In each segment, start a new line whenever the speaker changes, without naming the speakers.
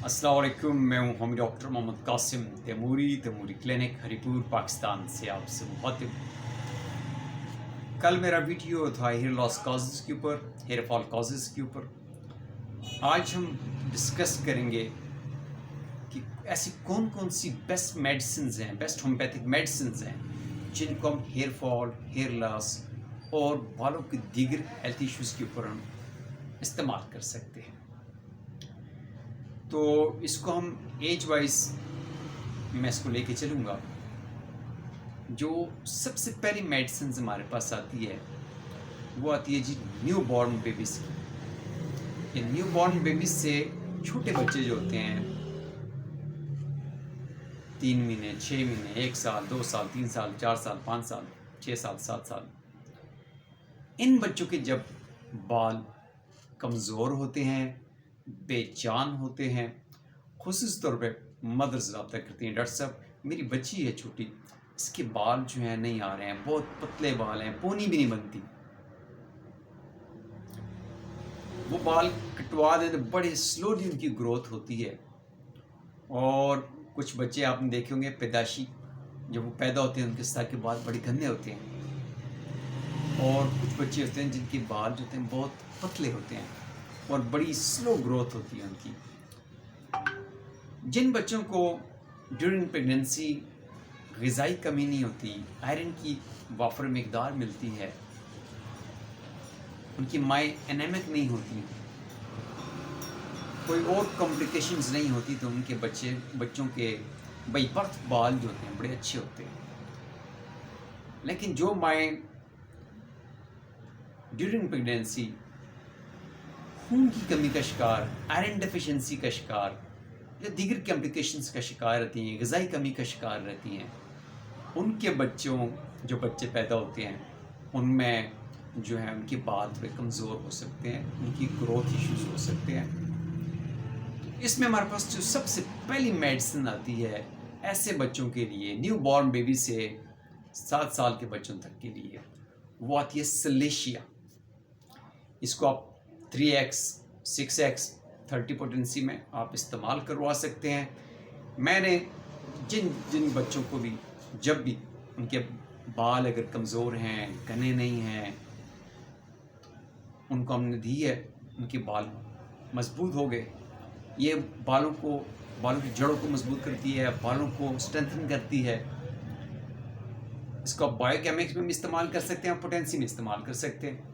अस्सलाम वालेकुम। मैं हूं हम डॉक्टर मोहम्मद कासिम तैमूरी क्लिनिक हरीपुर पाकिस्तान से आपसे मुखातिब। कल मेरा वीडियो था हेयर लॉस कॉजेज़ के ऊपर, हेयर फॉल कॉजेज़ के ऊपर। आज हम डिस्कस करेंगे कि ऐसी कौन कौन सी बेस्ट मेडिसिन्स हैं, बेस्ट होम्योपैथिक मेडिसिन्स हैं जिनको हम हेयर फॉल, हेयर लॉस और बालों के दीगर हेल्थ इश्यूज़ के ऊपर हम इस्तेमाल कर सकते हैं। तो इसको हम एज वाइज मैं इसको लेके चलूँगा। जो सबसे पहली मेडिसिन हमारे पास आती है वो आती है जी न्यू बॉर्न बेबीज़ की। ये न्यू बॉर्न बेबीज़ से छोटे बच्चे जो होते हैं 3 महीने, 6 महीने, 1 साल, 2 साल, 3 साल, 4 साल, 5 साल, 6 साल, 7 साल, इन बच्चों के जब बाल कमज़ोर होते हैं, बेजान होते हैं, ख़ुसूस तौर पे मदर्स रब्ता करती हैं, डॉक्टर साहब मेरी बच्ची है छोटी, इसके बाल जो हैं नहीं आ रहे हैं, बहुत पतले बाल हैं, पोनी भी नहीं बनती। वो बाल कटवा दें तो बड़े स्लोली उनकी ग्रोथ होती है। और कुछ बच्चे आपने देखे होंगे पैदाशी, जब वो पैदा होते हैं उनके सर के बाल बड़े गंदे होते हैं। और कुछ बच्चे होते हैं जिनके बाल जो होते हैं बहुत पतले होते हैं और बड़ी स्लो ग्रोथ होती है उनकी। जिन बच्चों को ड्यूरिंग प्रेगनेंसी ग़िज़ाई कमी नहीं होती, आयरन की वाफर मिकदार मिलती है, उनकी माएँ एनेमिक नहीं होती, कोई और कॉम्प्लिकेशंस नहीं होती, तो उनके बच्चों के बाय बर्थ बाल जो होते हैं बड़े अच्छे होते हैं। लेकिन जो माएँ ड्यूरिंग प्रेगनेंसी खून की कमी का शिकार, आयरन डेफिशिएंसी का शिकार या दीगर कॉम्प्लिकेशंस का शिकार रहती हैं, ग़िज़ाई कमी का शिकार रहती हैं, उनके जो बच्चे पैदा होते हैं उनमें जो है उनके बाल थोड़े कमज़ोर हो सकते हैं, उनकी ग्रोथ इश्यूज हो सकते हैं। तो इसमें हमारे पास जो सबसे पहली मेडिसिन आती है ऐसे बच्चों के लिए, न्यू बॉर्न बेबी से 7 साल के बच्चों तक के लिए, वो आती है सिलेशिया। इसको आप 3x, 6x, 30 पोटेंसी में आप इस्तेमाल करवा सकते हैं। मैंने जिन जिन बच्चों को भी, जब भी उनके बाल अगर कमज़ोर हैं, घने नहीं हैं, उनको हमने दी है, उनके बाल मजबूत हो गए। ये बालों की जड़ों को मजबूत करती है, बालों को स्ट्रेंथन करती है। इसको आप बायोकेमिक्स में भी इस्तेमाल कर सकते हैं, पोटेंसी में इस्तेमाल कर सकते हैं।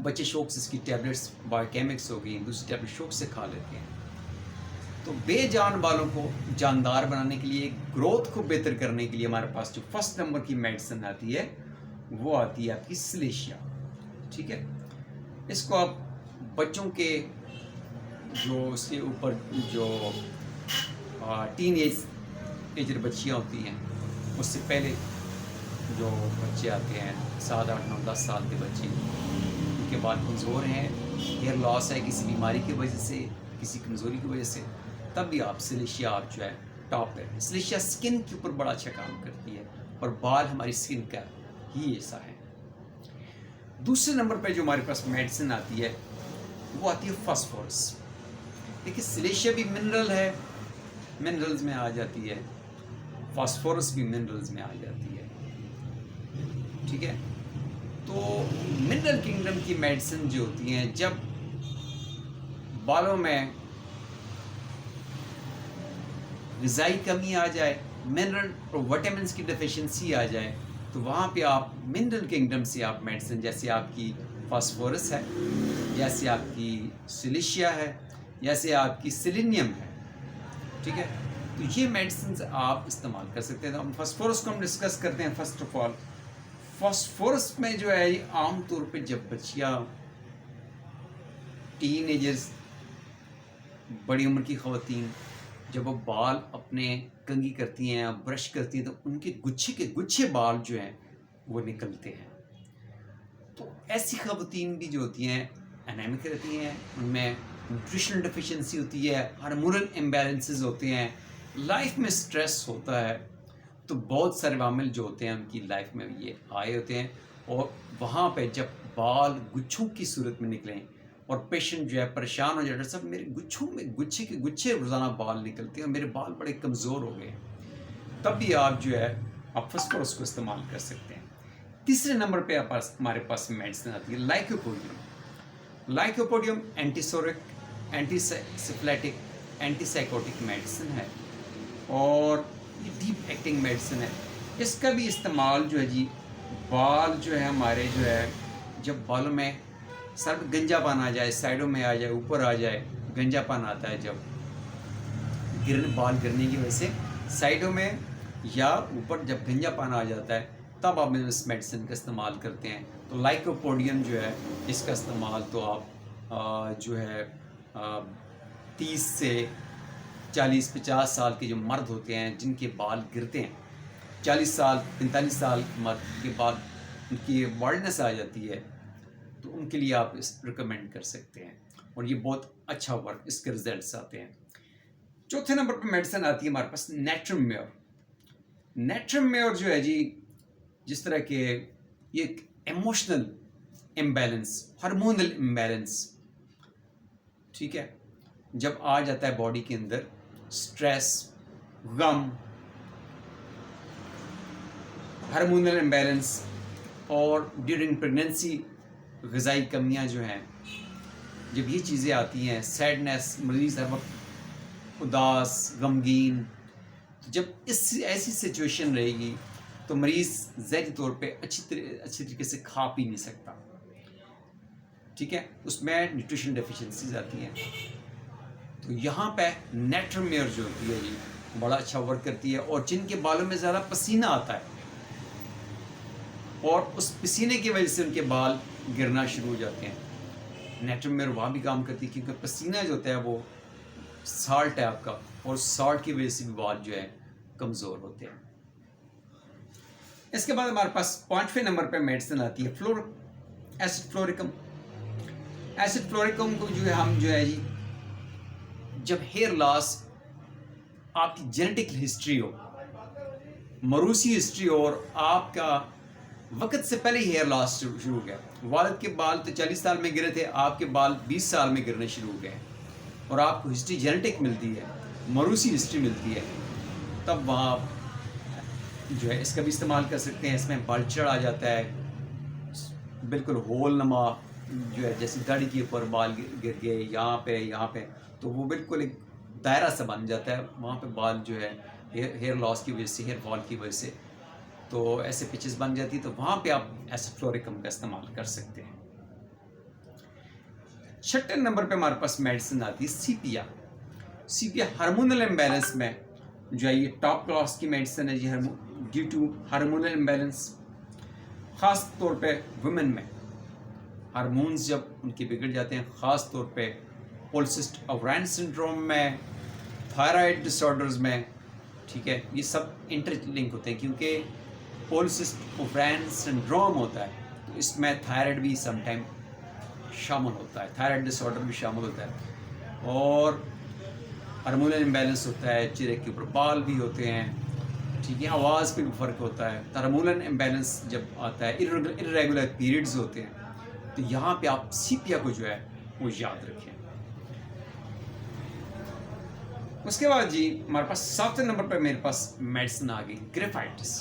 बच्चे शौक से इसकी टैबलेट्स, बायोकेमिक्स हो गई, दूसरी टैबलेट शौक से खा लेते हैं। तो बेजान बालों को जानदार बनाने के लिए, ग्रोथ को बेहतर करने के लिए हमारे पास जो फर्स्ट नंबर की मेडिसिन आती है वो आती है आपकी सिलेशिया। ठीक है, इसको आप बच्चों के जो उसके ऊपर जो टीन एजर बच्चियाँ होती हैं, उससे पहले जो बच्चे आते हैं 7, 8, 9, 10 साल के बच्चे, उनके बाल कमज़ोर हैं, हेयर लॉस है किसी बीमारी की वजह से, किसी कमज़ोरी की वजह से, तब भी आप सिलेशिया आप जो है टॉप है। सिलेशिया स्किन के ऊपर बड़ा अच्छा काम करती है और बाल हमारी स्किन का ही ऐसा है। दूसरे नंबर पे जो हमारे पास मेडिसिन आती है वो आती है फास्फोरस। देखिए सिलेशिया भी मिनरल है, मिनरल्स में आ जाती है, फास्फोरस भी मिनरल्स में आ जाती है। ठीक है, तो मिनरल किंगडम की मेडिसिन जो होती हैं, जब बालों में ग़िज़ाई कमी आ जाए, मिनरल और विटामिन्स की डेफिशिएंसी आ जाए, तो वहाँ पे आप मिनरल किंगडम से आप मेडिसिन, जैसे आपकी फास्फोरस है, जैसे आपकी सिलिशिया है, जैसे आपकी सेलेनियम है, ठीक है, तो ये मेडिसिन आप इस्तेमाल कर सकते हैं। तो हम फास्फोरस को हम डिस्कस करते हैं। फर्स्ट ऑफ ऑल फास्फोरस में जो है ये आम तौर पे जब बच्चियाँ, टीनेजर्स, बड़ी उम्र की ख़वातीन जब वो बाल अपने कंघी करती हैं, ब्रश करती हैं, तो उनके गुच्छे के गुच्छे बाल जो हैं वो निकलते हैं। तो ऐसी ख़वातीन भी जो होती हैं एनेमिक रहती हैं, उनमें न्यूट्रिशनल डेफिशिएंसी होती है, हार्मोनल इम्बैलेंसेस होते हैं, लाइफ में स्ट्रेस होता है, तो बहुत सारे वामिल जो होते हैं उनकी लाइफ में ये आए होते हैं। और वहाँ पे जब बाल गुच्छों की सूरत में निकलें और पेशेंट जो है परेशान हो जाए, डॉक्टर साहब मेरे गुच्छों में गुच्छे के गुच्छे रोज़ाना बाल निकलते हैं और मेरे बाल बड़े कमज़ोर हो गए, तब भी आप जो है आप फॉस्फोरस को इस्तेमाल कर सकते हैं। तीसरे नंबर पे हमारे पास मेडिसिन आती है lycopodium. Lycopodium antipsoric, antisyphilitic, antipsychotic medicine है और ये डीप एक्टिंग मेडिसिन है। इसका भी इस्तेमाल जो है जी, बाल जो है हमारे जो है, जब बालों में सर में गंजापन आ जाए, साइडों में आ जाए, ऊपर आ जाए, गंजापन आता है जब बाल गिरने की वजह से साइडों में या ऊपर जब गंजापन आ जाता है, तब आप इस मेडिसिन का इस्तेमाल करते हैं। तो लाइकोपोडियम जो है इसका इस्तेमाल तो आप जो है 30 से 40-50 साल के जो मर्द होते हैं जिनके बाल गिरते हैं, 40 साल 45 साल मर्द के बाद उनकी बाल्डनेस आ जाती है, तो उनके लिए आप इस रिकमेंड कर सकते हैं और ये बहुत अच्छा वर्क, इसके रिजल्ट्स आते हैं। चौथे नंबर पर मेडिसिन आती है हमारे पास नेट्रम-म्योर। नेट्रम-म्योर जो है जी, जिस तरह के ये इमोशनल इम्बैलेंस, हार्मोनल इम्बैलेंस, ठीक है, जब आ जाता है बॉडी के अंदर, स्ट्रेस, गम, हार्मोनल इम्बैलेंस और ड्यूरिंग प्रेगनेंसी ग़िज़ाई कमियां जो हैं, जब ये चीज़ें आती हैं, सैडनेस, मरीज़ हर वक्त उदास, गमगीन, तो जब ऐसी सिचुएशन रहेगी तो मरीज़ ज़ाहिरी तौर पे अच्छी तरीके से खा पी नहीं सकता, ठीक है, उसमें न्यूट्रिशन डेफिशिएंसीज आती हैं। तो यहाँ पे नेट्रम-म्योर जो होती है ये बड़ा अच्छा वर्क करती है। और जिनके बालों में ज़्यादा पसीना आता है और उस पसीने की वजह से उनके बाल गिरना शुरू हो जाते हैं, नेट्रम-म्योर वहाँ भी काम करती है, क्योंकि पसीना जो होता है वो साल्ट है आपका, और साल्ट की वजह से भी बाल जो है कमज़ोर होते हैं। इसके बाद हमारे पास 5वें नंबर पे मेडिसिन आती है एसिड फ्लोरिकम। एसिड फ्लोरिकम को जो है हम जो है जी, जब हेयर लॉस आपकी जेनेटिक हिस्ट्री हो, मरूसी हिस्ट्री हो और आपका वक्त से पहले ही हेयर लॉस शुरू हो गया, वालिद के बाल तो 40 साल में गिरे थे, आपके बाल 20 साल में गिरने शुरू हो गए और आपको हिस्ट्री जेनेटिक मिलती है, मरूसी हिस्ट्री मिलती है, तब वहाँ आप जो है इसका भी इस्तेमाल कर सकते हैं। इसमें बालचड़ आ जाता है, बिल्कुल होल नमा जो है, जैसे दाढ़ी के ऊपर बाल गिर गए यहाँ पे, तो वो बिल्कुल एक दायरा सा बन जाता है, वहाँ पे बाल जो है हेयर लॉस की वजह से, हेयर फॉल की वजह से, तो ऐसे पिचेस बन जाती है, तो वहाँ पे आप एसिड फ्लोरिकम का इस्तेमाल कर सकते हैं। 6 नंबर पे हमारे पास मेडिसिन आती है सीपिया। सीपिया हार्मोनल इम्बैलेंस में जो है ये टॉप क्लास की मेडिसिन है जी, ड्यू टू हार्मोनल इम्बैलेंस, ख़ास तौर पे वुमेन में हार्मोन्स जब उनके बिगड़ जाते हैं, ख़ास तौर पे पॉलिसिस्टिक ओवराइन सिंड्रोम में, थायराइड डिसऑर्डर्स में, ठीक है, ये सब इंटरलिंक होते हैं, क्योंकि पॉलिसिस्टिक ओवराइन सिंड्रोम होता है तो इसमें थायराइड भी समटाइम शामिल होता है, थायराइड डिसऑर्डर भी शामिल होता है, और हार्मोनल इम्बैलेंस होता है, चेहरे के ऊपर बाल भी होते हैं, ठीक है, आवाज़ पे भी फ़र्क होता है। हार्मोनल इम्बैलेंस जब आता है, इर्रेगुलर पीरियड्स होते हैं, तो यहाँ पे आप सीपिया को जो है वो याद रखें। उसके बाद जी हमारे पास 7वें नंबर पर मेरे पास मेडिसिन आ गई ग्रेफाइटिस।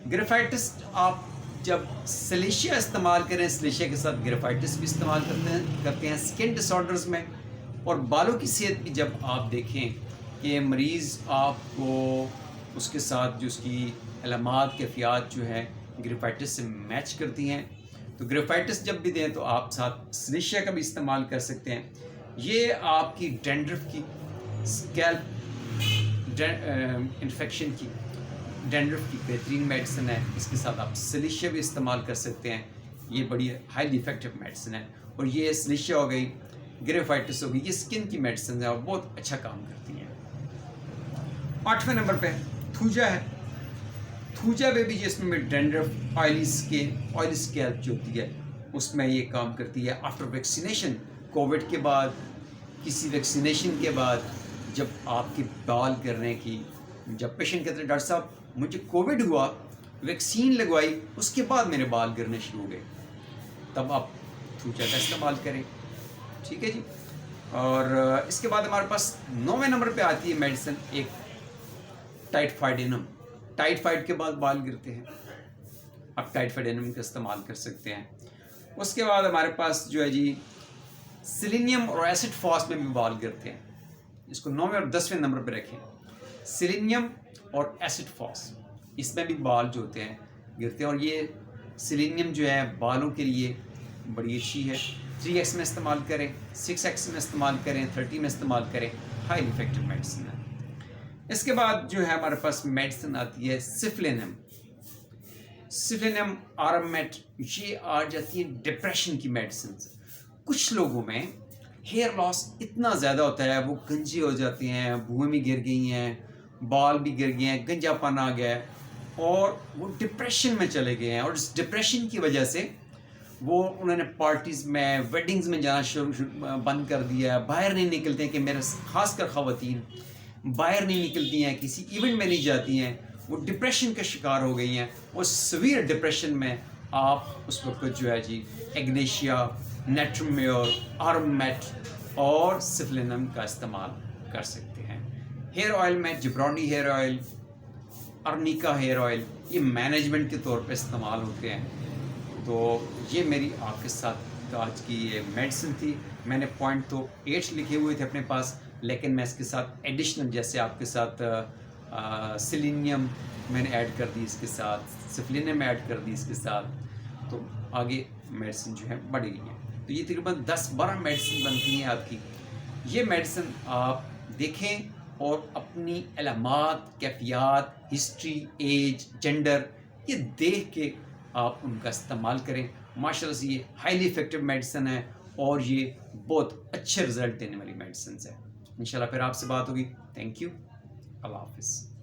ग्रेफाइटिस आप जब सिलिशिया इस्तेमाल करें, सिलिशिया के साथ ग्रेफाइटिस भी इस्तेमाल करते हैं स्किन डिसऑर्डर्स में। और बालों की सेहत भी जब आप देखें कि मरीज़ आपको उसके साथ जो उसकी अलामात कैफियत जो है ग्रेफाइटिस से मैच करती हैं, तो ग्रेफाइटिस जब भी दें तो आप साथ सिलिशिया का भी इस्तेमाल कर सकते हैं। ये आपकी डैंड्रफ की, स्कैल्प इन्फेक्शन की, डैंड्रफ की बेहतरीन मेडिसिन है। इसके साथ आप सिलिशिया भी इस्तेमाल कर सकते हैं, ये बड़ी हाईली इफेक्टिव मेडिसिन है। और ये सिलिशिया हो गई, ग्रेफाइटिस हो गई, ये स्किन की मेडिसिन है और बहुत अच्छा काम करती हैं। 8वें नंबर पे थूजा है। थूजा में भी जिसमें डैंड्रफ, ऑयली स्कैल्प जो होती है उसमें ये काम करती है। आफ्टर वैक्सीनेशन, कोविड के बाद, किसी वैक्सीनेशन के बाद जब आपके बाल गिरने की, जब पेशेंट कहते हैं डॉक्टर साहब मुझे कोविड हुआ, वैक्सीन लगवाई, उसके बाद मेरे बाल गिरने शुरू हो गए, तब आप थूजा का इस्तेमाल करें, ठीक है जी। और इसके बाद हमारे पास 9वें नंबर पे आती है मेडिसिन एक टाइफाइडिनम। टाइफाइड के बाद बाल गिरते हैं, आप टाइफाइडिनम का इस्तेमाल कर सकते हैं। उसके बाद हमारे पास जो है जी सिलीनियम और एसिड फॉस में भी बाल गिरते हैं, इसको 9वें और 10वें नंबर पे रखें। सिलीनियम और एसिड फॉस, इसमें भी बाल जो होते हैं गिरते हैं। और ये सिलीनियम जो है बालों के लिए बड़ी अच्छी है। 3x में इस्तेमाल करें, 6x में इस्तेमाल करें, 30 में इस्तेमाल करें, हाईली इफेक्टिव मेडिसिन है। इसके बाद जो है हमारे पास मेडिसिन आती है सिफलिनम। सिफलिनम, आरामेट, ये आ जाती है डिप्रेशन की मेडिसिन। कुछ लोगों में हेयर लॉस इतना ज़्यादा होता है, वो गंजी हो जाती हैं, भुएं भी गिर गई हैं, बाल भी गिर गए हैं, गंजापन आ गया है और वो डिप्रेशन में चले गए हैं। और इस डिप्रेशन की वजह से वो उन्होंने पार्टीज़ में, वेडिंग्स में जाना बंद कर दिया है, बाहर नहीं निकलते हैं। कि मेरे खासकर ख़वातीन बाहर नहीं निकलती हैं, किसी इवेंट में नहीं जाती हैं, वो डिप्रेशन का शिकार हो गई हैं। वो सीवियर डिप्रेशन में आप उस वक्त जो है जी एग्नेशिया, नेट्रोम्योर, आरामेट और सिफलिनम का इस्तेमाल कर सकते हैं। हेयर ऑयल में jaborandi hair oil, arnica hair oil, ये मैनेजमेंट के तौर पे इस्तेमाल होते हैं। तो ये मेरी आपके साथ आज की ये मेडिसिन थी। मैंने पॉइंट तो 8 लिखे हुए थे अपने पास, लेकिन मैं इसके साथ एडिशनल जैसे आपके साथ सिलीनियम मैंने ऐड कर दी, इसके साथ सिफलिनम ऐड कर दी इसके साथ, तो आगे मेडिसिन जो है बढ़ गई है। तो ये तकरीबन 10-12 मेडिसिन बनती हैं आपकी। ये मेडिसिन आप देखें और अपनी अलामात, कैफियत, हिस्ट्री, एज, जेंडर, ये देख के आप उनका इस्तेमाल करें। माशाल्लाह से ये हाईली इफेक्टिव मेडिसिन है और ये बहुत अच्छे रिजल्ट देने वाली मेडिसिन है। इंशाल्लाह फिर आपसे बात होगी। थैंक यू, अल्लाह हाफिज़।